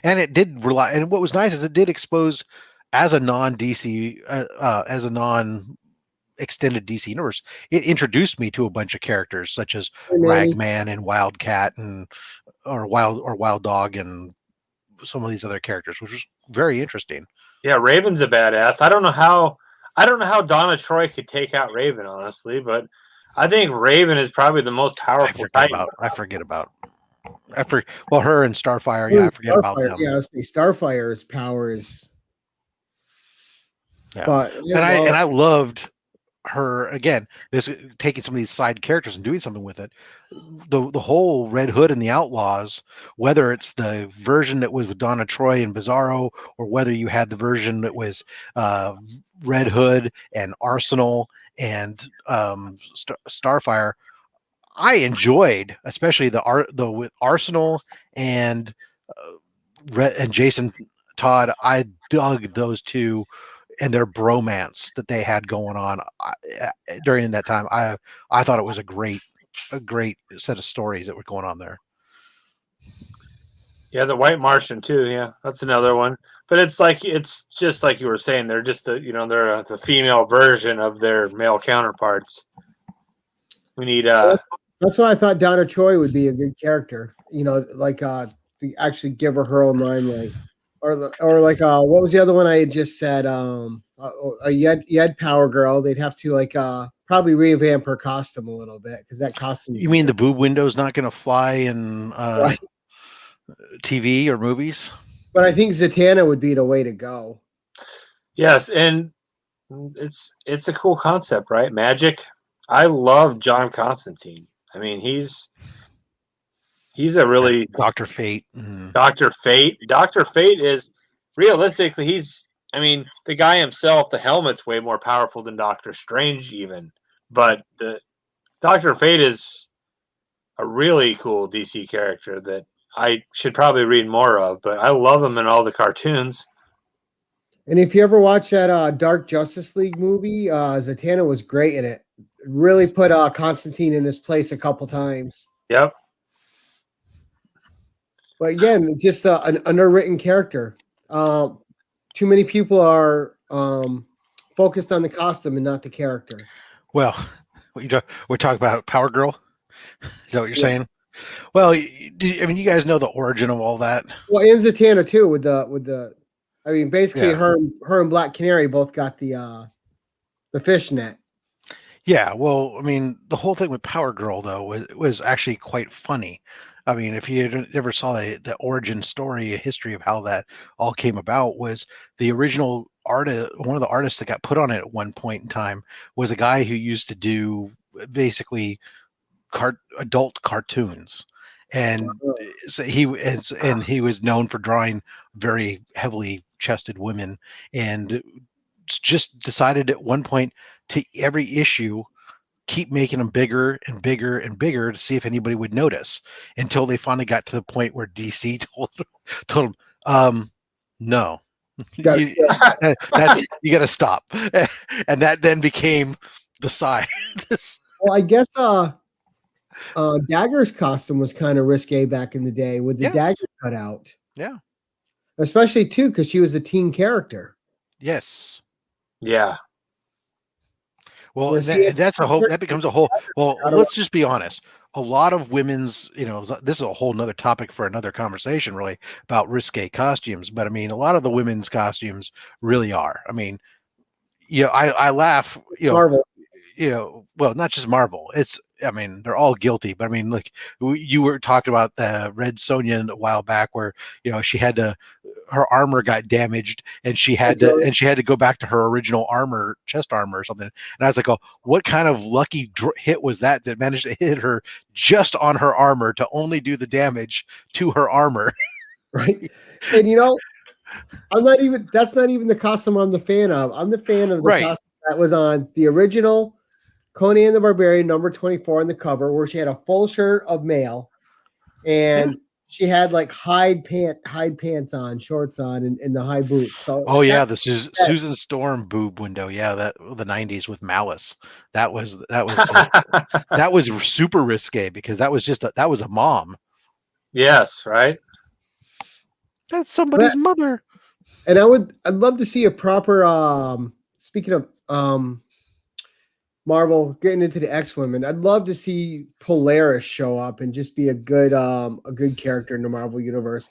C: and it did rely. And what was nice is it did expose, as a non-DC, as a non-extended DC universe, it introduced me to a bunch of characters such as Ragman and Wildcat or Wild Dog and some of these other characters, which was very interesting.
B: Yeah, Raven's a badass. I don't know how Donna Troy could take out Raven, honestly, but I think Raven is probably the most powerful Titan.
C: I forget about her and Starfire. Yeah, I forget about them.
A: Yeah, Starfire's power is.
C: Yeah. But I loved her again, this taking some of these side characters and doing something with it. The whole Red Hood and the Outlaws, whether it's the version that was with Donna Troy and Bizarro, or whether you had the version that was Red Hood and Arsenal and Starfire, I enjoyed, especially the with Arsenal and and Jason Todd. I dug those two and their bromance that they had going on during that time. I thought it was a great set of stories that were going on there.
B: Yeah, the White Martian too. Yeah, that's another one. But it's just like you were saying. They're just they're the female version of their male counterparts. We need
A: That's why I thought Donna Troy would be a good character. To actually give her own limelight, or like what was the other one I had just said? You had Power Girl. They'd have to probably revamp her costume a little bit because that costume.
C: You mean the boob window's not going to fly in right. TV or movies?
A: But I think Zatanna would be the way to go.
B: Yes, and it's a cool concept, right? Magic. I love John Constantine. I mean, he's a really
C: Dr. Fate.
B: Dr. Fate. Dr. Fate is realistically the guy himself, the helmet's way more powerful than Doctor Strange even. But the Dr. Fate is a really cool DC character that I should probably read more of, but I love him in all the cartoons.
A: And if you ever watch that Dark Justice League movie, Zatanna was great in it. Really put Constantine in his place a couple times.
B: Yep.
A: But again, just an underwritten character. Too many people are focused on the costume and not the character.
C: Well, we're talking about Power Girl. Is that what you're saying? Well, you guys know the origin of all that.
A: Well, and Zatanna too, with the. I mean, basically, her and Black Canary both got the fishnet.
C: Yeah, well, I mean, the whole thing with Power Girl though was actually quite funny. I mean, if you ever saw the origin story, history of how that all came about, was the original artist, one of the artists that got put on it at one point in time was a guy who used to do basically adult cartoons. And so he was known for drawing very heavily chested women, and just decided at one point to every issue keep making them bigger and bigger and bigger to see if anybody would notice, until they finally got to the point where DC told him, no, you got to stop. And that then became the size.
A: Well, I guess Dagger's costume was kind of risque back in the day with the dagger cut out.
C: Yeah.
A: Especially too, because she was a teen character.
C: Yes.
B: Yeah.
C: Well, that becomes a whole. Well, let's just be honest. A lot of women's, this is a whole nother topic for another conversation, really, about risque costumes. But I mean, a lot of the women's costumes really are. I mean, I laugh.
A: Marvel.
C: Well, not just Marvel. They're all guilty. But I mean, like you were talking about the Red Sonja a while back, where she had her armor got damaged, and she had to go back to her original armor, chest armor or something. And I was like, oh, what kind of lucky hit was that managed to hit her just on her armor to only do the damage to her armor?
A: Right. And that's not even the costume I'm the fan of. I'm the fan of the costume that was on the original Conan the Barbarian number 24 on the cover, where she had a full shirt of mail, and she had like hide pants on, shorts on, and the high boots. So
C: this is Susan Storm boob window. Yeah, that the 90s with Malice. That was that was super risque, because that was a mom.
B: Yes, right.
C: That's somebody's mother.
A: And I'd love to see a proper speaking of Marvel getting into the X-Women, I'd love to see Polaris show up and just be a good character in the Marvel universe.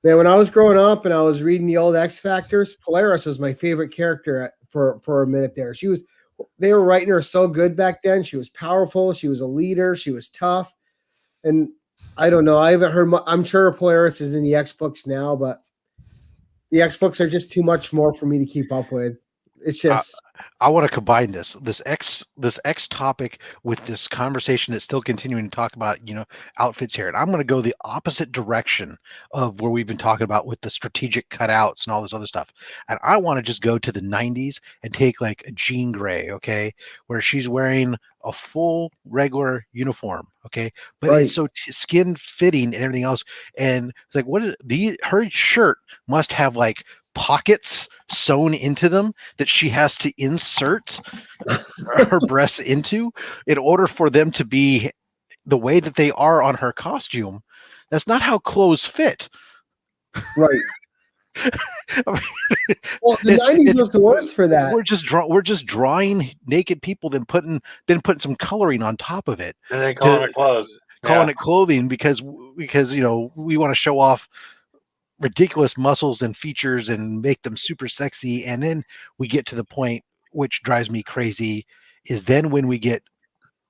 A: Man, when I was growing up and I was reading the old X Factors, Polaris was my favorite character for a minute there. They were writing her so good back then. She was powerful. She was a leader. She was tough. And I don't know. I haven't heard. I'm sure Polaris is in the X books now, but the X books are just too much more for me to keep up with. It's just
C: I want to combine this X topic with this conversation that's still continuing to talk about, outfits here. And I'm going to go the opposite direction of where we've been talking about with the strategic cutouts and all this other stuff. And I want to just go to the 90s and take like a Jean Grey, okay, where she's wearing a full regular uniform, okay, but it's so skin fitting and everything else. And it's like, her shirt must have like pockets sewn into them that she has to insert her breasts into in order for them to be the way that they are on her costume. That's not how clothes fit.
A: Right. Well, the 90s was the worst for that.
C: We're just drawing naked people, then putting some coloring on top of it,
B: and then calling it clothes,
C: calling it clothing because we want to show off ridiculous muscles and features and make them super sexy. And then we get to the point which drives me crazy is then when we get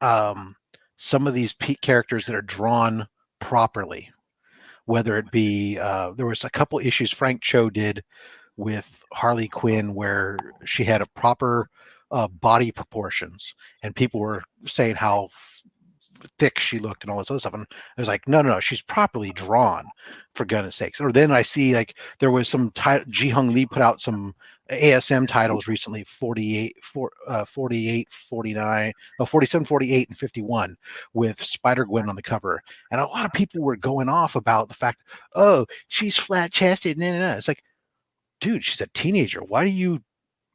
C: some of these characters that are drawn properly, whether it be there was a couple issues Frank Cho did with Harley Quinn where she had a proper body proportions and people were saying how thick she looked and all this other stuff, and I was like, no, she's properly drawn, for goodness sakes. Or then I see like there was some Ji Hung Lee put out some ASM titles recently, 48, 49, 47, 48, and 51 with Spider-Gwen on the cover, and a lot of people were going off about the fact, oh, she's flat-chested, nah. It's like, dude, she's a teenager. Why are you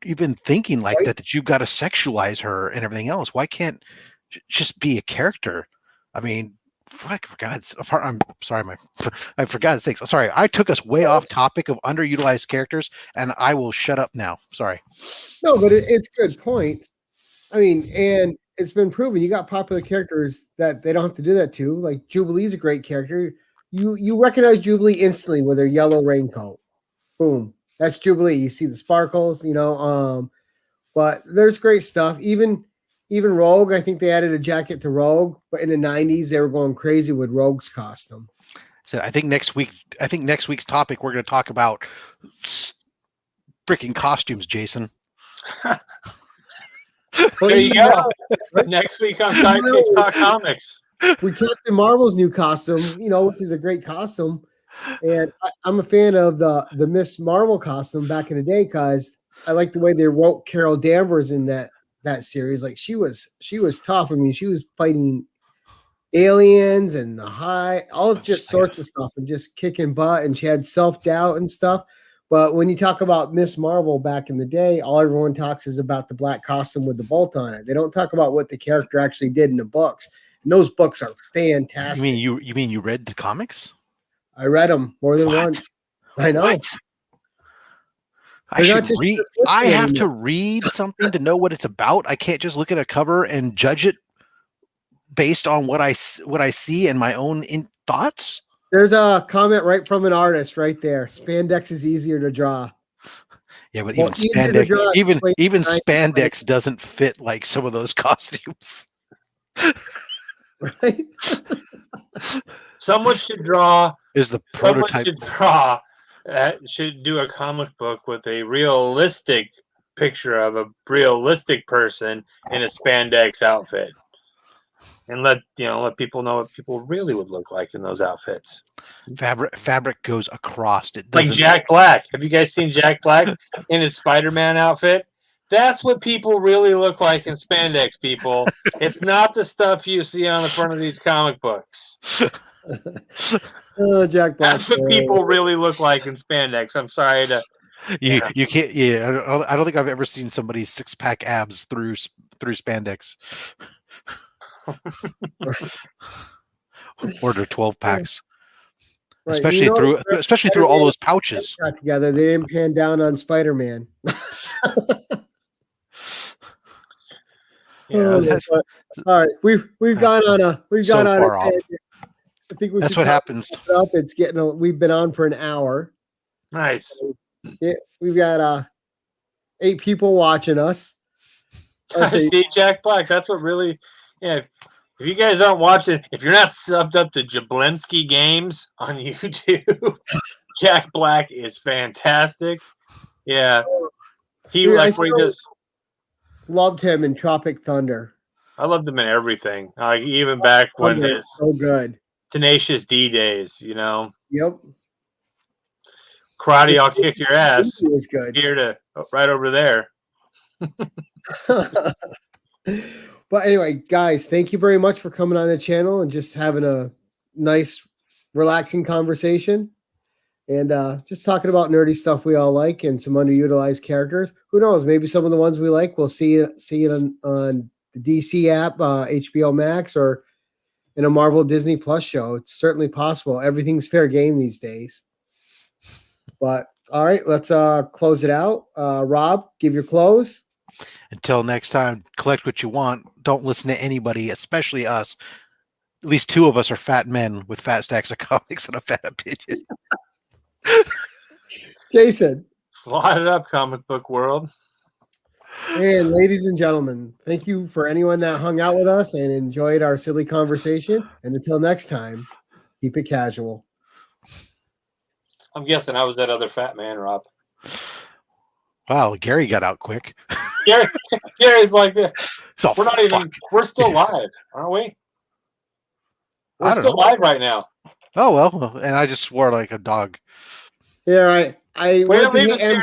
C: even thinking like that you've got to sexualize her and everything else? Why can't just be a character? I mean, for God's sakes. Sorry, I took us way off topic of underutilized characters, and I will shut up now. Sorry.
A: No, but it's a good point. I mean, and it's been proven you got popular characters that they don't have to do that to. Like Jubilee's a great character. You recognize Jubilee instantly with her yellow raincoat. Boom. That's Jubilee. You see the sparkles, but there's great stuff. Even Rogue, I think they added a jacket to Rogue, but in the 90s they were going crazy with Rogue's costume.
C: So I think next week's topic we're going to talk about freaking costumes, Jason.
B: There you go. Next week on Sidekicks Talk Comics.
A: We Captain Marvel's new costume, which is a great costume. And I'm a fan of the Miss Marvel costume back in the day because I like the way they wrote Carol Danvers in that series. Like she was tough. I mean, she was fighting aliens and sorts of stuff and just kicking butt, and she had self-doubt and stuff. But when you talk about Miss Marvel back in the day, all everyone talks is about the black costume with the bolt on it. They don't talk about what the character actually did in the books. And those books are fantastic.
C: You mean you read the comics?
A: I read them more than once. I know.
C: What? I have to read something to know what it's about. I can't just look at a cover and judge it based on what I see and my own thoughts.
A: There's a comment right from an artist right there. Spandex is easier to draw.
C: Yeah, but even spandex doesn't fit like some of those costumes.
A: Right?
B: Someone should draw.
C: Is the prototype
B: should do a comic book with a realistic picture of a realistic person in a spandex outfit, and let people know what people really would look like in those outfits.
C: Fabric goes across it,
B: like Jack Black. Have you guys seen Jack Black in his Spider-Man outfit? That's what people really look like in spandex, people. It's not the stuff you see on the front of these comic books.
A: Oh, Jack Black.
B: That's what people really look like in spandex. I'm sorry to.
C: You can't. Yeah, I don't think I've ever seen somebody's 6-pack abs through spandex. Or their 12 packs. Right. Especially through all those pouches.
A: Got together, they didn't pan down on Spider-Man. All right, we've gone on a tangent. I think
C: that's what happens.
A: We've been on for an hour.
B: Nice.
A: Yeah, we've got 8 people watching us.
B: I see Jack Black. That's what really. Yeah. If you guys aren't watching, if you're not subbed up to Jablonski Games on YouTube, Jack Black is fantastic. Yeah. He does.
A: loved him in Tropic Thunder.
B: I loved him in everything. Even back when
A: Thunder,
B: his
A: so good.
B: Tenacious D days,
A: Yep.
B: Karate, I'll kick your ass.
A: He was good.
B: Here to right over there.
A: But anyway, guys, thank you very much for coming on the channel and just having a nice, relaxing conversation. And just talking about nerdy stuff we all like and some underutilized characters. Who knows? Maybe some of the ones we like, we'll see it on the DC app, HBO Max, or in a Marvel Disney Plus show. It's certainly possible. Everything's fair game these days. But all right, let's close it out. Rob, give your close.
C: Until next time, collect what you want. Don't listen to anybody, especially us. At least two of us are fat men with fat stacks of comics and a fat opinion.
A: Jason.
B: Slide it up, comic book world.
A: And ladies and gentlemen, thank you for anyone that hung out with us and enjoyed our silly conversation. And until next time, keep it casual.
B: I'm guessing I was that other fat man, Rob.
C: Wow, Gary got out quick.
B: Gary's like this.
C: So
B: We're not even. We're still live, aren't we?
C: I
B: We're
C: don't
B: still
C: know.
B: live right now.
C: Oh well, and I just swore like a dog.
A: Yeah, I
B: Way to
A: went to
B: leave
A: the
B: us,
A: end
B: Gary.